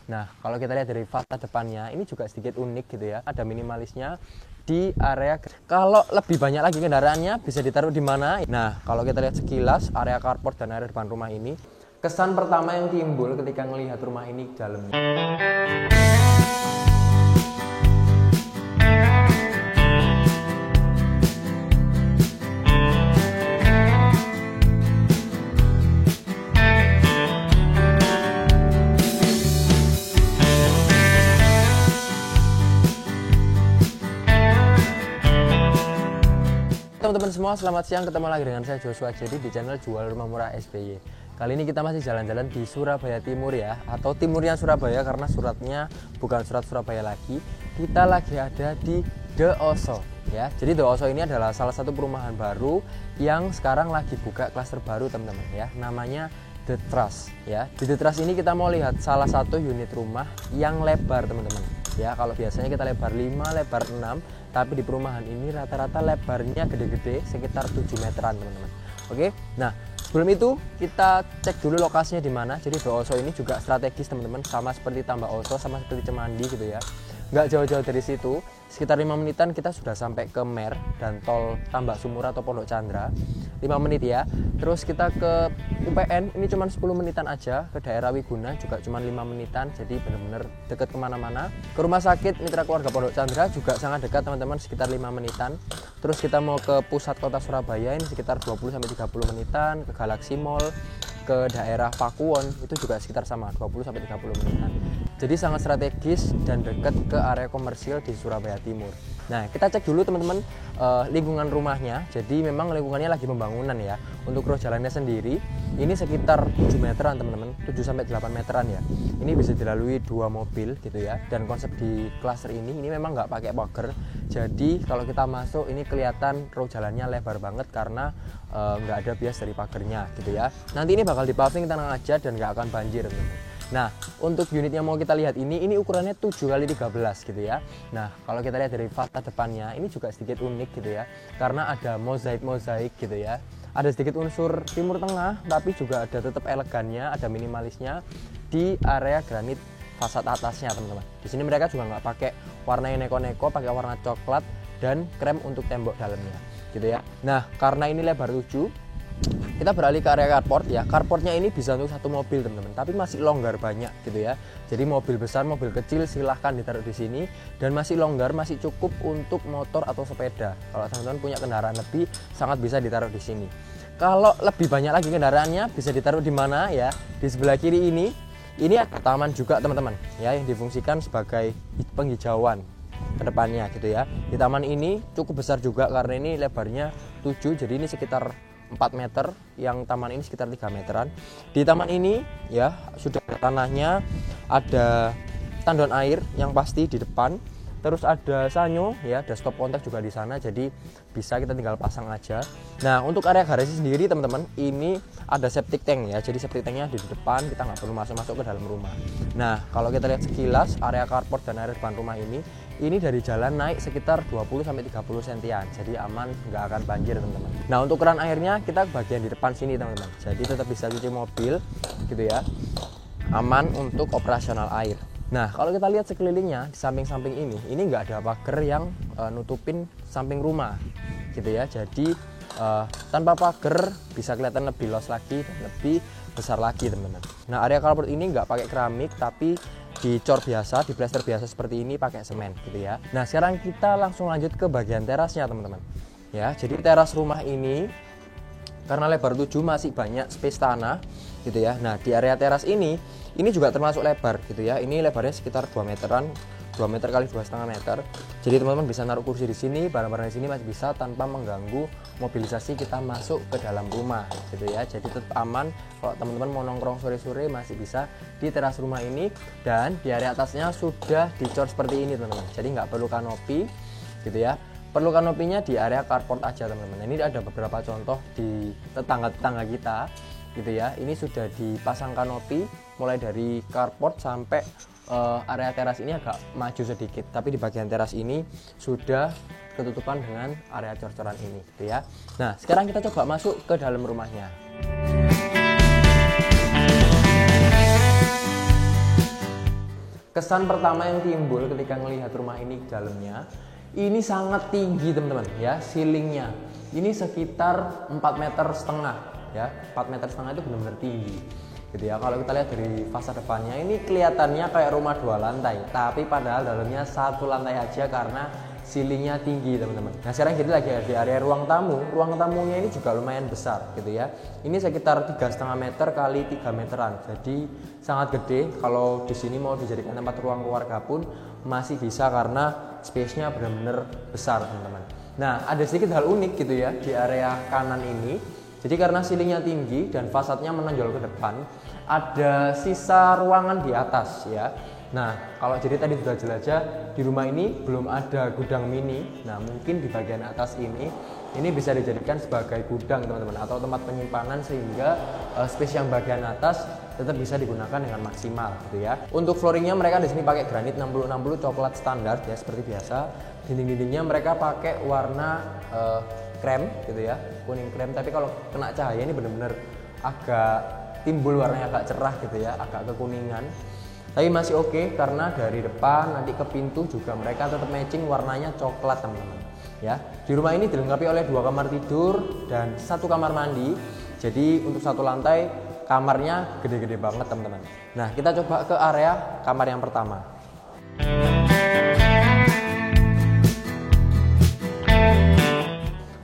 Nah, kalau kita lihat dari fasad depannya, ini juga sedikit unik gitu ya. Ada minimalisnya di area. Kalau lebih banyak lagi kendaraannya, bisa ditaruh di mana? Nah, kalau kita lihat sekilas area carport dan area depan rumah ini, kesan pertama yang timbul ketika melihat rumah ini dalamnya. Teman-teman semua, selamat siang. Ketemu lagi dengan saya Joshua Jadi di channel Jual Rumah Murah SBY. Kali ini kita masih jalan-jalan di Surabaya Timur ya, atau timurnya Surabaya karena suratnya bukan surat Surabaya lagi. Kita lagi ada di The Oso ya. Jadi The Oso ini adalah salah satu perumahan baru yang sekarang lagi buka klaster baru teman-teman ya. Namanya The Trust ya. Di The Trust ini kita mau lihat salah satu unit rumah yang lebar teman-teman. Ya, kalau biasanya kita lebar 5, lebar 6, tapi di perumahan ini rata-rata lebarnya gede-gede sekitar 7 meteran teman-teman. Oke, nah sebelum itu kita cek dulu lokasinya di mana. Jadi The Oso ini juga strategis teman-teman, sama seperti Tambak Oso, sama seperti Cemandi gitu ya. Nggak jauh-jauh dari situ, sekitar 5 menitan kita sudah sampai ke Mer dan tol Tambak Sumur atau Pondok Chandra. 5 menit ya. Terus kita ke UPN, ini cuma 10 menitan aja. Ke daerah Wiguna juga cuma 5 menitan, jadi benar-benar dekat kemana-mana. Ke rumah sakit Mitra Keluarga Pondok Chandra juga sangat dekat teman-teman, sekitar 5 menitan. Terus kita mau ke pusat kota Surabaya, ini sekitar 20-30 menitan. Ke Galaxy Mall, ke daerah Pakuwon, itu juga sekitar sama 20-30 menitan. Jadi sangat strategis dan dekat ke area komersil di Surabaya Timur. Nah, kita cek dulu teman-teman lingkungan rumahnya. Jadi memang lingkungannya lagi pembangunan ya. Untuk ruas jalannya sendiri ini sekitar 7 meteran teman-teman, 7-8 meteran ya. Ini bisa dilalui 2 mobil gitu ya. Dan konsep di klaster ini memang nggak pakai pagar. Jadi kalau kita masuk ini kelihatan ruas jalannya lebar banget karena nggak ada bias dari pagarnya gitu ya. Nanti ini bakal dipaving, tenang aja dan nggak akan banjir teman-teman. Nah, untuk unit yang mau kita lihat ini ukurannya 7x13 gitu ya. Nah, kalau kita lihat dari fasad depannya, ini juga sedikit unik gitu ya. Karena ada mozaik gitu ya. Ada sedikit unsur Timur Tengah, tapi juga ada tetap elegannya, ada minimalisnya di area granit fasad atasnya teman-teman. Di sini mereka juga nggak pakai warna yang neko-neko, pakai warna coklat dan krem untuk tembok dalamnya gitu ya. Nah, karena ini lebar 7, kita beralih ke area carport ya. Carportnya ini bisa untuk 1 mobil teman-teman, tapi masih longgar banyak gitu ya. Jadi mobil besar, mobil kecil silahkan ditaruh di sini dan masih longgar, masih cukup untuk motor atau sepeda. Kalau teman-teman punya kendaraan lebih, sangat bisa ditaruh di sini. Kalau lebih banyak lagi kendaraannya, bisa ditaruh di mana ya? Di sebelah kiri ini ada taman juga teman-teman ya, yang difungsikan sebagai penghijauan ke depannya gitu ya. Di taman ini cukup besar juga karena ini lebarnya 7, jadi ini sekitar 4 meter, yang taman ini sekitar 3 meteran. Di taman ini ya sudah ada tanahnya, ada tandon air yang pasti di depan. Terus ada sanyo ya, ada stop kontak juga di sana, jadi bisa kita tinggal pasang aja. Nah, untuk area garasi sendiri teman-teman, ini ada septic tank ya. Jadi septic tanknya di depan, kita nggak perlu masuk ke dalam rumah. Nah, kalau kita lihat sekilas area carport dan area depan rumah ini dari jalan naik sekitar 20-30 sentian, jadi aman, nggak akan banjir teman-teman. Nah, untuk keran airnya kita bagian di depan sini teman-teman, jadi tetap bisa cuci mobil gitu ya, aman untuk operasional air. Nah, kalau kita lihat sekelilingnya di samping-samping ini nggak ada pagar yang nutupin samping rumah gitu ya. Jadi tanpa pagar bisa kelihatan lebih luas lagi dan lebih besar lagi teman-teman. Nah, area carport ini nggak pakai keramik tapi dicor biasa, di plester biasa seperti ini pakai semen gitu ya. Nah, sekarang kita langsung lanjut ke bagian terasnya teman-teman. Ya, jadi teras rumah ini karena lebar 7 masih banyak space tanah gitu ya. Nah, di area teras ini juga termasuk lebar gitu ya. Ini lebarnya sekitar 2 meteran, 2 meter kali 2,5 meter. Jadi teman-teman bisa naruh kursi di sini, barang-barang di sini masih bisa tanpa mengganggu mobilisasi kita masuk ke dalam rumah gitu ya. Jadi tetap aman kalau teman-teman mau nongkrong sore-sore masih bisa di teras rumah ini. Dan di area atasnya sudah dicor seperti ini teman-teman. Jadi nggak perlu kanopi gitu ya. Perlu kanopinya di area carport aja teman-teman. Ini ada beberapa contoh di tetangga-tetangga kita gitu ya. Ini sudah dipasang kanopi mulai dari carport sampai area teras ini agak maju sedikit, tapi di bagian teras ini sudah ketutupan dengan area cor-coran ini gitu ya. Nah, sekarang kita coba masuk ke dalam rumahnya. Kesan pertama yang timbul ketika melihat rumah ini dalamnya, ini sangat tinggi teman-teman ya, ceilingnya. Ini sekitar 4,5 meter ya, 4,5 meter itu benar-benar tinggi gitu ya. Kalau kita lihat dari fasad depannya ini kelihatannya kayak rumah 2 lantai, tapi padahal dalamnya 1 lantai aja karena ceilingnya tinggi teman-teman. Nah sekarang kita lagi di area ruang tamu. Ruang tamunya ini juga lumayan besar gitu ya. Ini sekitar 3,5 meter kali 3 meteran. Jadi sangat gede. Kalau di sini mau dijadikan tempat ruang keluarga pun masih bisa karena space-nya benar-benar besar teman-teman. Nah ada sedikit hal unik gitu ya di area kanan ini. Jadi karena ceilingnya tinggi dan fasadnya menonjol ke depan, ada sisa ruangan di atas ya. Nah, kalau jadi tadi sudah jelajah di rumah ini belum ada gudang mini. Nah, mungkin di bagian atas ini bisa dijadikan sebagai gudang teman-teman atau tempat penyimpanan sehingga space yang bagian atas tetap bisa digunakan dengan maksimal gitu ya. Untuk flooringnya mereka di sini pakai granit 60-60 coklat standar ya seperti biasa. Dinding-dindingnya mereka pakai warna krem gitu ya, kuning krem. Tapi kalau kena cahaya ini benar-benar agak timbul warnanya agak cerah gitu ya, agak kekuningan. Tapi masih oke karena dari depan nanti ke pintu juga mereka tetap matching warnanya coklat teman-teman ya. Di rumah ini dilengkapi oleh 2 kamar tidur dan 1 kamar mandi. Jadi untuk 1 lantai kamarnya gede-gede banget teman-teman. Nah kita coba ke area kamar yang pertama.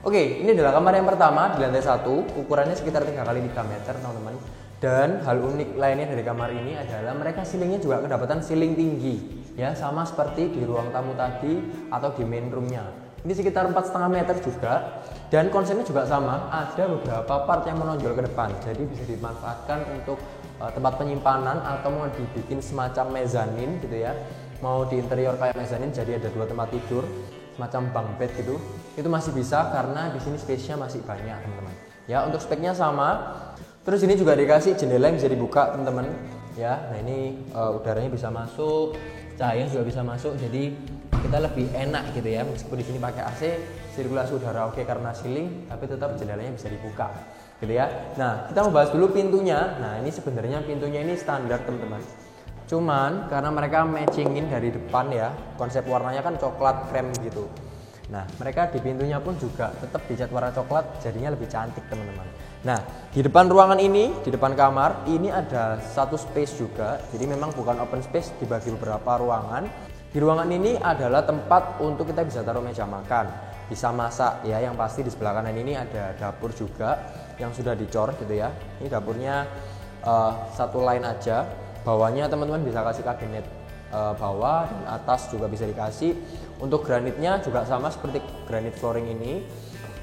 Oke, ini adalah kamar yang pertama di lantai 1. Ukurannya sekitar 3 kali 3 meter teman-teman. Dan hal unik lainnya dari kamar ini adalah mereka ceilingnya juga kedapatan ceiling tinggi ya, sama seperti di ruang tamu tadi atau di main roomnya. Ini sekitar 4,5 meter juga dan konsepnya juga sama, ada beberapa part yang menonjol ke depan, jadi bisa dimanfaatkan untuk tempat penyimpanan atau mau dibikin semacam mezanin gitu ya, mau di interior kayak mezanin jadi ada 2 tempat tidur semacam bunk bed gitu, itu masih bisa karena di sini space-nya masih banyak teman-teman ya. Untuk speknya sama. Terus ini juga dikasih jendela yang bisa dibuka teman-teman ya. Nah ini udaranya bisa masuk, cahaya juga bisa masuk, jadi kita lebih enak gitu ya. Meskipun di sini pakai AC, sirkulasi udara oke karena ceiling, tapi tetap jendelanya bisa dibuka gitu ya. Nah kita mau bahas dulu pintunya. Nah ini sebenarnya pintunya ini standar teman-teman. Cuman karena mereka matchingin dari depan ya, konsep warnanya kan coklat krem gitu. Nah mereka di pintunya pun juga tetap dicat warna coklat, jadinya lebih cantik teman-teman. Nah di depan ruangan ini, di depan kamar ini ada 1 space juga. Jadi memang bukan open space, dibagi beberapa ruangan. Di ruangan ini adalah tempat untuk kita bisa taruh meja makan, bisa masak ya. Yang pasti di sebelah kanan ini ada dapur juga yang sudah dicor gitu ya. Ini dapurnya 1 line aja. Bawahnya teman-teman bisa kasih kabinet bawah dan atas juga bisa dikasih. Untuk granitnya juga sama seperti granit flooring ini.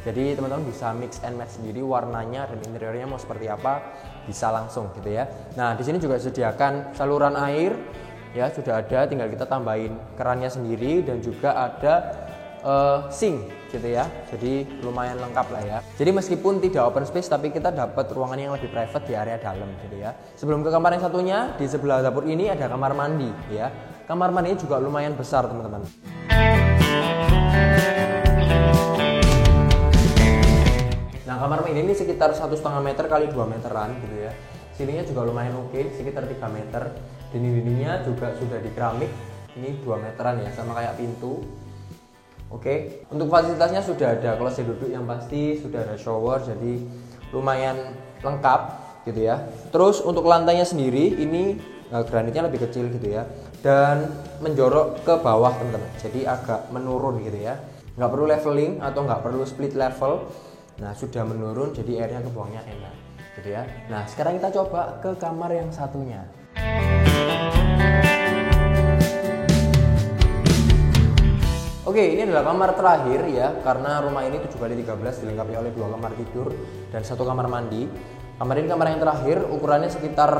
Jadi teman-teman bisa mix and match sendiri warnanya dan interiornya mau seperti apa, bisa langsung gitu ya. Nah, di sini juga disediakan saluran air ya, sudah ada, tinggal kita tambahin kerannya sendiri dan juga ada sink gitu ya. Jadi lumayan lengkap lah ya. Jadi meskipun tidak open space tapi kita dapat ruangan yang lebih private di area dalam gitu ya. Sebelum ke kamar yang satunya, di sebelah dapur ini ada kamar mandi ya. Kamar mandinya juga lumayan besar teman-teman. Nah kamar mandi ini sekitar 1,5 meter kali 2 meteran gitu ya. Ceilingnya juga lumayan oke, sekitar 3 meter. Dinding-dindingnya juga sudah di keramik. Ini 2 meteran ya, sama kayak pintu. Oke, untuk fasilitasnya sudah ada kloset duduk yang pasti, sudah ada shower, jadi lumayan lengkap gitu ya. Terus untuk lantainya sendiri ini granitnya lebih kecil gitu ya, dan menjorok ke bawah teman-teman, jadi agak menurun gitu ya. Nggak perlu leveling atau nggak perlu split level. Nah sudah menurun, jadi airnya kebuangnya enak gitu ya. Nah sekarang kita coba ke kamar yang satunya. Oke, ini adalah kamar terakhir ya, karena rumah ini 7 kali 13 dilengkapi oleh 2 kamar tidur dan 1 kamar mandi. Kamar ini kamar yang terakhir, ukurannya sekitar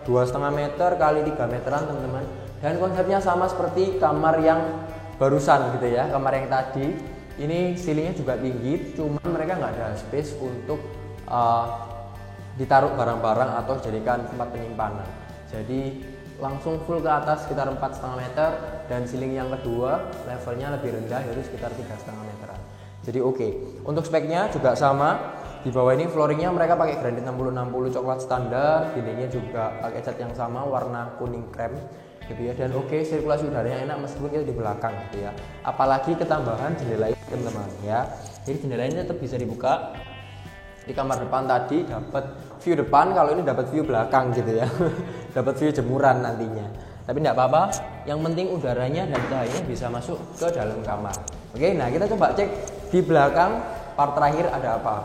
2,5 meter kali 3 meteran teman-teman. Dan konsepnya sama seperti kamar yang barusan gitu ya, kamar yang tadi. Ini ceilingnya juga tinggi, cuman mereka nggak ada space untuk ditaruh barang-barang atau jadikan tempat penyimpanan. Jadi langsung full ke atas sekitar 4,5 meter, dan ceiling yang kedua levelnya lebih rendah yaitu sekitar 3,5 meteran. Jadi oke. Untuk speknya juga sama. Di bawah ini flooringnya mereka pakai granit 60-60 coklat standar, dindingnya juga pakai cat yang sama warna kuning krem. gitu ya. Dan oke, sirkulasi udaranya enak meskipun kita di belakang gitu ya. Apalagi ketambahan jendela ini teman-teman ya. Jadi jendela ini tetap bisa dibuka. Di kamar depan tadi dapat view depan, kalau ini dapat view belakang gitu ya. Dapat view jemuran nantinya. Tapi tidak apa-apa, yang penting udaranya dan cahayanya bisa masuk ke dalam kamar. Oke, nah kita coba cek di belakang part terakhir ada apa.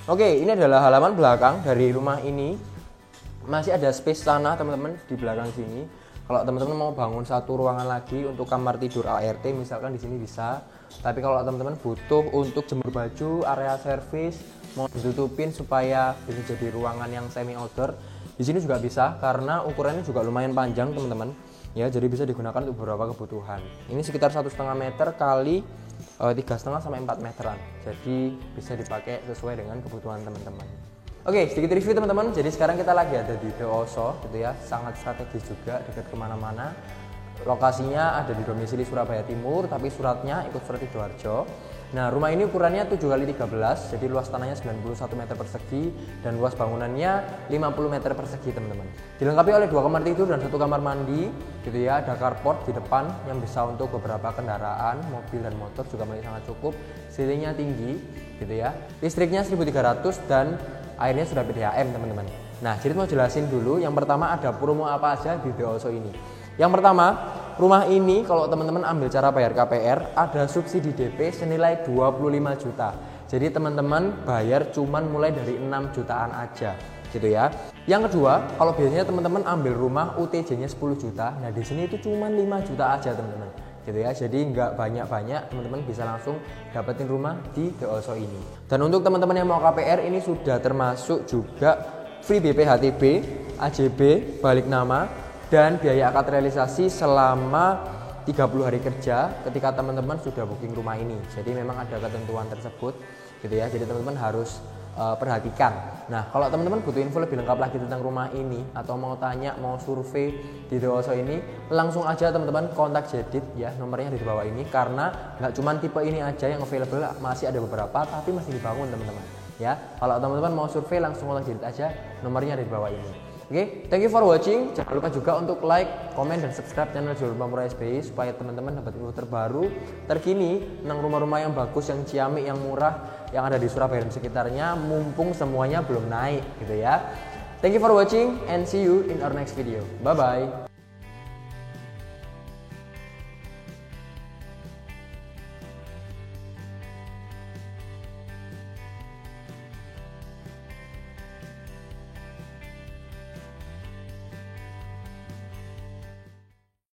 Oke, ini adalah halaman belakang dari rumah ini. Masih ada space tanah teman-teman di belakang sini. Kalau teman-teman mau bangun satu ruangan lagi untuk kamar tidur ART misalkan di sini bisa. Tapi kalau teman-teman butuh untuk jemur baju, area servis mau ditutupin supaya bisa jadi ruangan yang semi outdoor, di sini juga bisa karena ukurannya juga lumayan panjang teman-teman. Ya, jadi bisa digunakan untuk beberapa kebutuhan. Ini sekitar 1,5 meter kali 3,5 sampai 4 meteran. Jadi bisa dipakai sesuai dengan kebutuhan teman-teman. Oke, sedikit review teman-teman. Jadi sekarang kita lagi ada di The Oso gitu ya. Sangat strategis juga, dekat kemana-mana. Lokasinya ada di domisili Surabaya Timur, tapi suratnya ikut surat Sidoarjo. Nah, rumah ini ukurannya 7x13, jadi luas tanahnya 91 meter persegi dan luas bangunannya 50 meter persegi teman-teman. Dilengkapi oleh 2 kamar tidur dan 1 kamar mandi gitu ya. Ada carport di depan yang bisa untuk beberapa kendaraan, mobil dan motor juga masih sangat cukup. Ceilingnya tinggi gitu ya. Listriknya 1300 dan airnya sudah PDAM teman-teman. Nah, jadi mau jelasin dulu. Yang pertama ada promo apa aja di The Oso ini. Yang pertama, rumah ini kalau teman-teman ambil cara bayar KPR ada subsidi DP senilai 25 juta. Jadi teman-teman bayar cuman mulai dari 6 jutaan aja gitu ya. Yang kedua, kalau biasanya teman-teman ambil rumah UTJ-nya 10 juta, nah di sini itu cuman 5 juta aja teman-teman. Gitu ya. Jadi nggak banyak-banyak, teman-teman bisa langsung dapetin rumah di The Oso ini. Dan untuk teman-teman yang mau KPR ini sudah termasuk juga free BPHTB, AJB, balik nama dan biaya akad realisasi selama 30 hari kerja ketika teman-teman sudah booking rumah ini. Jadi memang ada ketentuan tersebut gitu ya. Jadi teman-teman harus perhatikan. Nah, kalau teman-teman butuh info lebih lengkap lagi tentang rumah ini atau mau tanya, mau survei di The Oso ini, langsung aja teman-teman kontak Jedit ya, nomornya di bawah ini karena nggak cuma tipe ini aja yang available, masih ada beberapa tapi masih dibangun teman-teman. Ya, kalau teman-teman mau survei langsung kontak Jedit aja, nomornya ada di bawah ini. Oke, thank you for watching. Jangan lupa juga untuk like, komen, dan subscribe channel Jual Rumah Murah SBY supaya teman-teman dapat info terbaru, terkini tentang rumah-rumah yang bagus, yang ciamik, yang murah, yang ada di Surabaya dan sekitarnya, mumpung semuanya belum naik gitu ya. Thank you for watching and see you in our next video. Bye-bye.